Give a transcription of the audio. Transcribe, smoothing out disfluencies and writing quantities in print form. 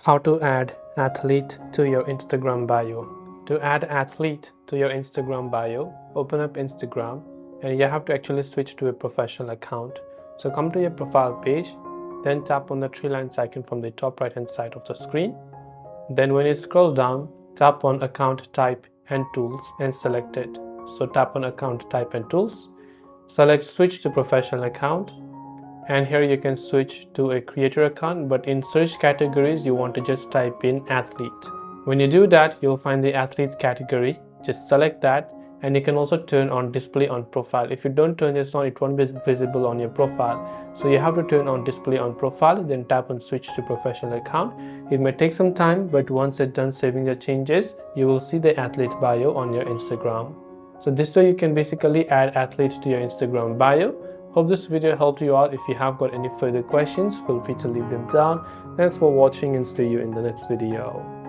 How to add athlete to your Instagram bio. To add athlete to your Instagram bio, open up Instagram and you have to actually switch to a professional account. So come to your profile page, then tap on the three lines icon from the top right hand side of the screen. Then when you scroll down, tap on account type and tools and select it. So tap on account type and tools, select switch to professional account, and here you can switch to a creator account, but in search categories you want to just type in athlete. When you do that, you'll find the athlete category. Just select that, and you can also turn on display on profile. If you don't turn this on, it won't be visible on your profile, so you have to turn on display on profile, then tap on switch to professional account. It may take some time, but once it's done saving the changes, you will see the athlete bio on your Instagram. So this way you can basically add athletes to your Instagram bio. Hope this video helped you out. If you have got any further questions, feel free to leave them down. Thanks for watching and see you in the next video.